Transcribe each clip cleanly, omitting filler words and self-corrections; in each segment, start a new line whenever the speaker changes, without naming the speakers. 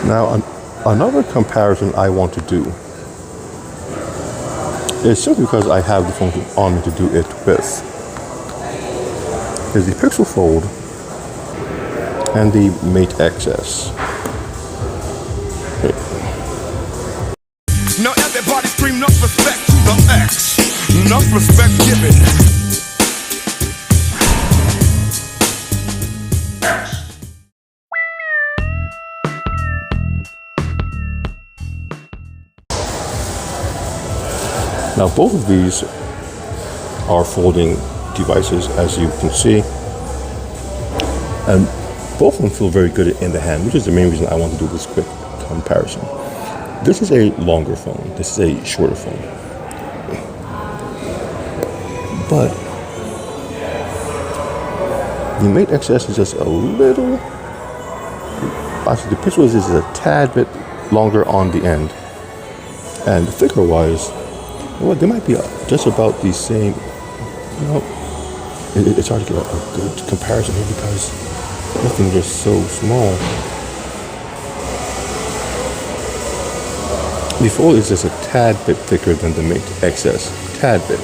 Now, another comparison I want to do is simply because I have the phone on me to do it with, is the Pixel Fold and the Mate Xs.
Now everybody scream enough respect to the X. Enough respect given.
Now both of these are folding devices, as you can see, and both of them feel very good in the hand, which is the main reason I want to do this quick comparison. This is a longer phone, this is a shorter phone, but the Mate XS is just a little, actually the Pixel is a tad bit longer on the end, and thicker wise, well, they might be just about the same. It's hard to get a good comparison here because nothing's just so small. The Fold is just a tad bit thicker than the Mate XS, tad bit.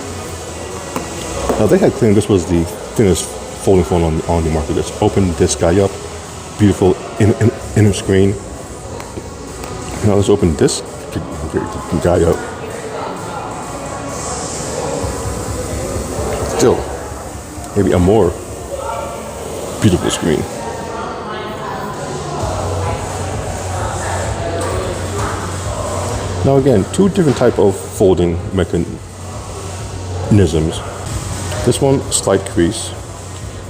Now they had claimed this was the thinnest folding phone on the market. Let's open this guy up, beautiful inner screen. Now let's open this guy up. Still, maybe a more beautiful screen. Now again, two different type of folding mechanisms. This one, slight crease,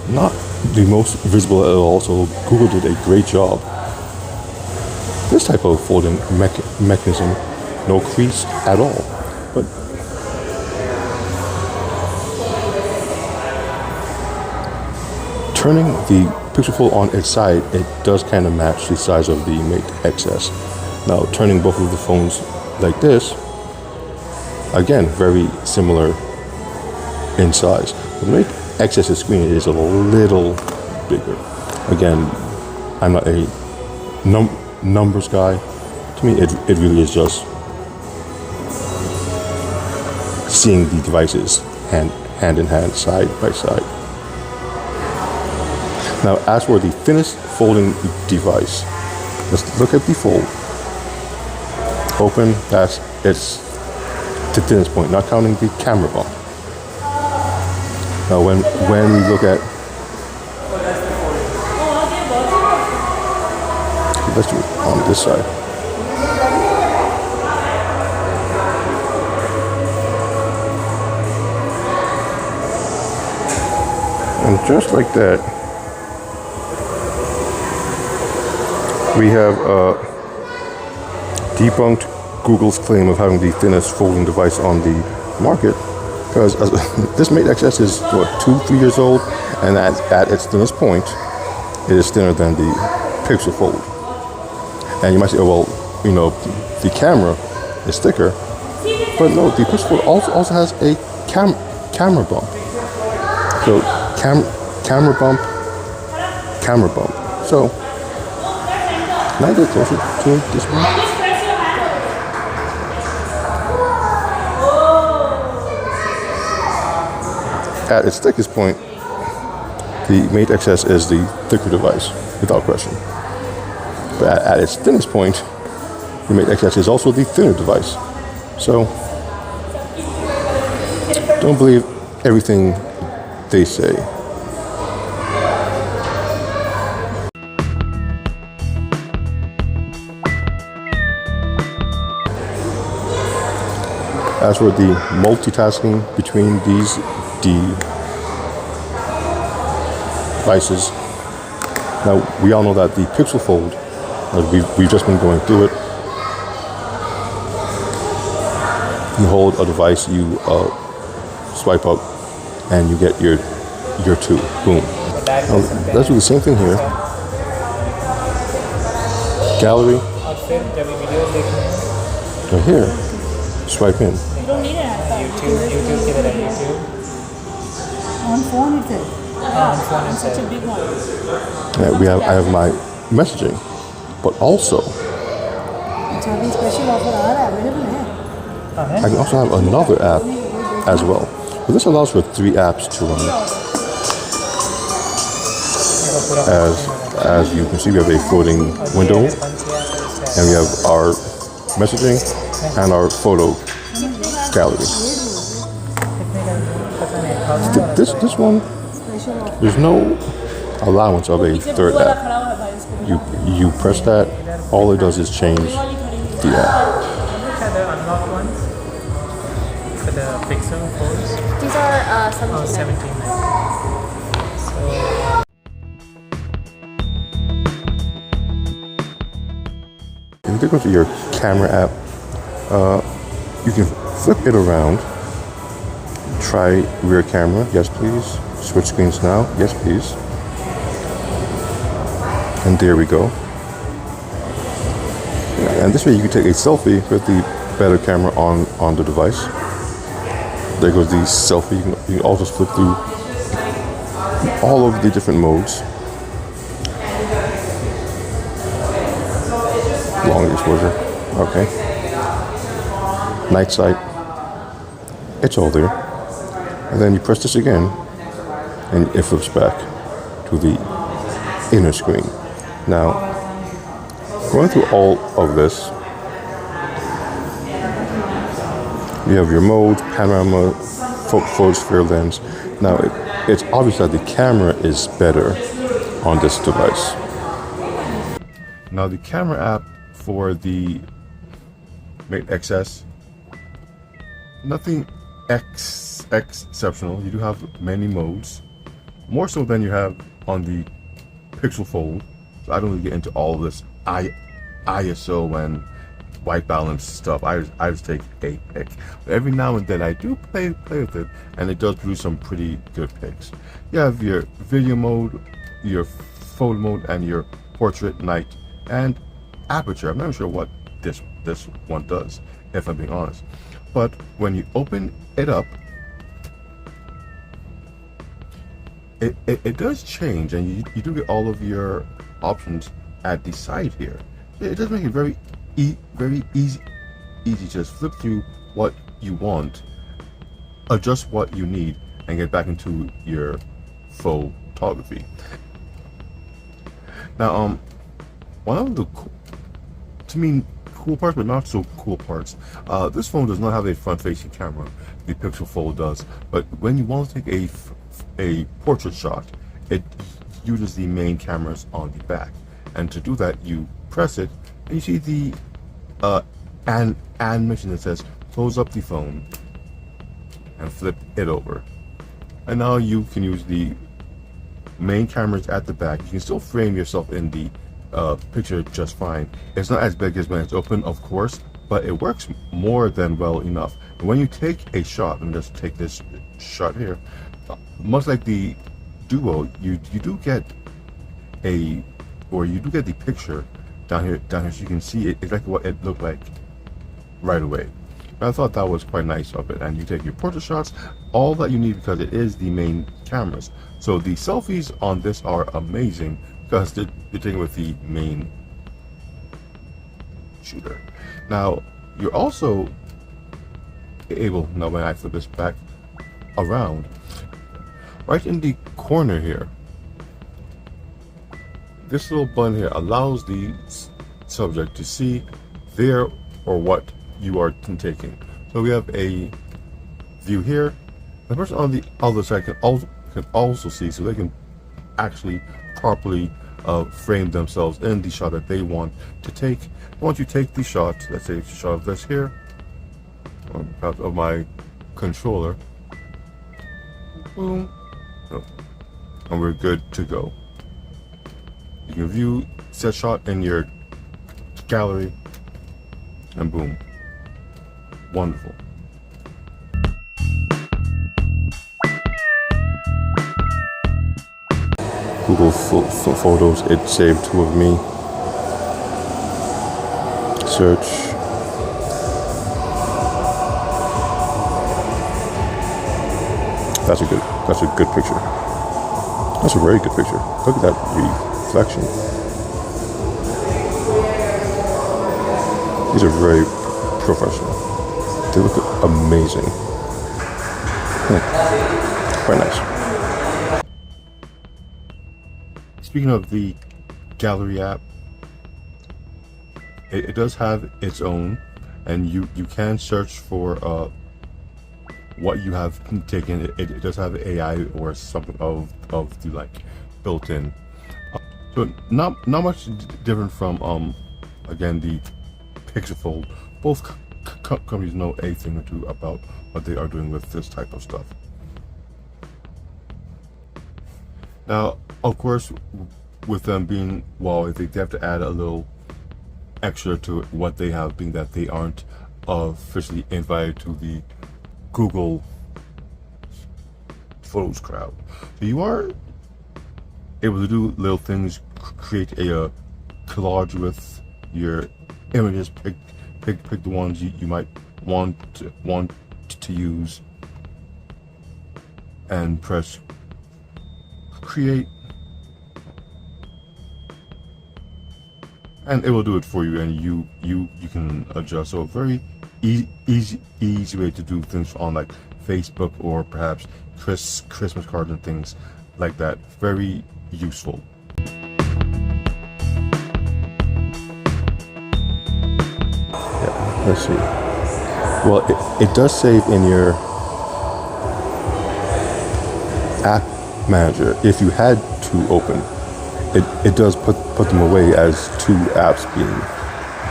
not the most visible at all, so Google did a great job. This type of folding mechanism, no crease at all, but turning the Pixel Fold on its side, it does kind of match the size of the Mate XS. Now, turning both of the phones like this, again, very similar in size. The Mate XS's screen is a little bigger. Again, I'm not a numbers guy. To me, it really is just seeing the devices hand in hand, side by side. Now, as for the thinnest folding device, let's look at the Fold. Open, that's its the thinnest point, not counting the camera bump. Now, when we look at, let's do it on this side. And just like that, we have debunked Google's claim of having the thinnest folding device on the market, because this Mate XS is what, 2-3 years old, and at its thinnest point, it is thinner than the Pixel Fold. And you might say, oh well, you know, the camera is thicker, but no, the Pixel Fold also has a camera bump. So camera bump. So. Can I get closer to this one? At its thickest point, the Mate XS is the thicker device, without question. But at its thinnest point, the Mate XS is also the thinner device. So, don't believe everything they say. As for the multitasking between these devices, now we all know that the Pixel Fold, we've just been going through it. You hold a device, you swipe up, and you get your two. Boom. Now, let's do the same thing here. Gallery. Right here. Swipe in.
You don't need it. YouTube, give it a YouTube. On phone it is. On phone it is. Such a big one.
Yeah, I have my messaging, but also
अच्छा अभी special offer आ रहा है, available है?
I can also have another app as well. But this allows for 3 apps to run. As you can see, we have a floating window, and we have our messaging and our photo gallery. This one, there's no allowance of a third app. You press that, all it does is change the app.
Which are the unlocked ones for the Pixel phones?
These are 17.
Oh, 17. So
If you go to your camera app, you can flip it around. Try rear camera, yes please. Switch screens now, yes please. And there we go. And this way you can take a selfie with the better camera on the device. There goes the selfie. You can also flip through all of the different modes. Long exposure, okay. Night sight, it's all there. And then you press this again, and it flips back to the inner screen. Now, going through all of this, you have your modes, panorama, photosphere lens. Now, it's obvious that the camera is better on this device. Now, the camera app for the Mate XS, nothing exceptional. You do have many modes, more so than you have on the Pixel Fold. So I don't really get into all of this ISO and white balance stuff. I just take a pic. But every now and then I do play with it, and it does produce some pretty good pics. You have your video mode, your photo mode, and your portrait, night, and aperture. I'm not sure what this one does, if I'm being honest. But when you open it up, it does change, and you do get all of your options at the side here. It does make it very easy to just flip through what you want, adjust what you need, and get back into your photography. Now, one of the cool parts, but not so cool parts, this phone does not have a front-facing camera. The Pixel Fold does. But when you want to take a portrait shot, it uses the main cameras on the back. And to do that, you press it, and you see the animation that says close up the phone and flip it over. And now you can use the main cameras at the back. You can still frame yourself in the picture just fine. It's not as big as when it's open, of course, but it works more than well enough. And when you take a shot, and just take this shot here, much like the Duo, you do get the picture down here so you can see it exactly what it looked like right away. I thought that was quite nice of it. And you take your portrait shots, all that you need, because it is the main cameras. So the selfies on this are amazing because they're taken with the main shooter. Now, you're also able, now when I flip this back around, right in the corner here, this little button here allows the subject to see there or what you are taking. So we have a view here. The person on the other side can also see, so they can actually properly frame themselves in the shot that they want to take. Once you take the shot, let's say it's a shot of this here, or perhaps of my controller, boom, and we're good to go. You can view said shot in your gallery, and boom, wonderful. Google Photos, it saved 2 of me. Search. That's a good picture. That's a very good picture. Look at that reflection. These are very professional. They look amazing. Quite nice. Speaking of the gallery app, it does have its own, and you can search for what you have taken. It does have AI or something of the like built in. So not much different from again the Pixel Fold. Both companies know a thing or two about what they are doing with this type of stuff. Now, of course, with them being Huawei, they have to add a little extra to what they have, being that they aren't officially invited to the Google Photos crowd. So you are able to do little things, create a collage with your images, pick the ones you might want to use, and press create, and it will do it for you, and you can adjust. So very easy way to do things on like Facebook or perhaps Christmas cards and things like that. Very useful. Yeah, let's see. Well, it does save in your app manager. If you had to open, it does put them away as two apps being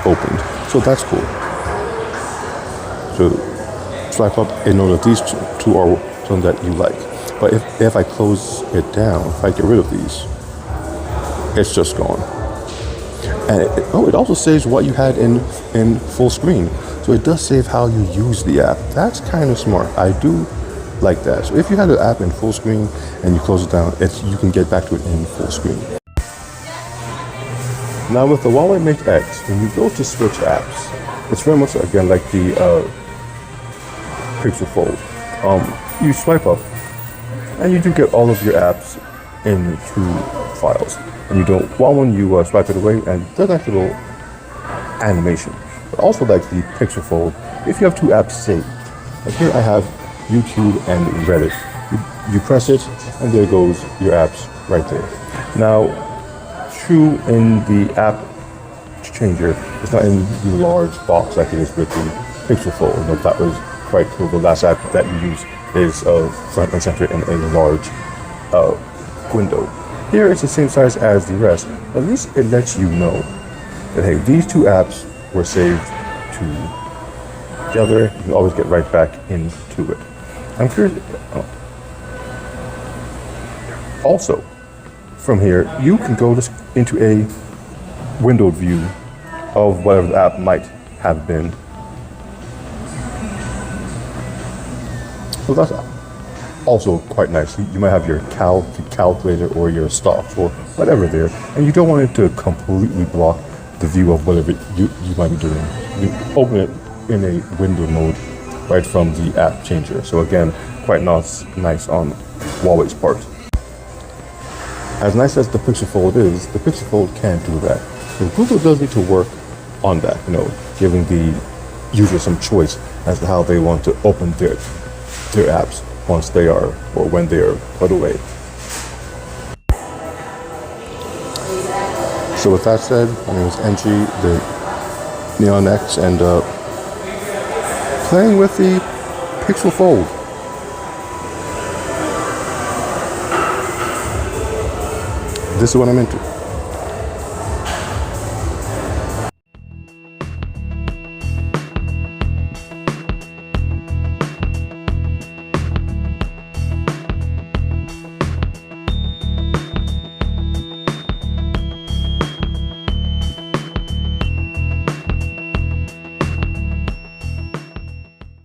opened. So that's cool. So swipe up and know that these two are something that you like. But if I close it down, if I get rid of these, it's just gone. And it also saves what you had in full screen. So it does save how you use the app. That's kind of smart. I do like that. So if you had an app in full screen and you close it down, you can get back to it in full screen. Now with the Huawei Mate X, when you go to switch apps, it's very much again like the Pixel Fold. You swipe up, and you do get all of your apps into files. And you don't want one, you swipe it away, and it does like a little animation. But also like the Pixel Fold, if you have two apps saved, like here I have YouTube and Reddit. You press it, and there goes your apps right there. Now, true in the app changer, it's not in the large box like it is with the Pixel Fold. You know, that was quite cool. The last app that you use is front and center in a large window. Here it's the same size as the rest. At least it lets you know that hey, these two apps were saved together. You can always get right back into it. I'm curious. Also, from here, you can go into a windowed view of whatever the app might have been. So that's also quite nice. You might have your calculator or your stocks or whatever there, and you don't want it to completely block the view of whatever you might be doing. You open it in a window mode right from the app changer. So again, quite nice on Huawei's part. As nice as the Pixel Fold is, the Pixel Fold can't do that. So Google does need to work on that, giving the user some choice as to how they want to open their apps once they are, or when they are put away. So with that said, my name is NG, the Neon X, and playing with the Pixel Fold. This is what I'm into.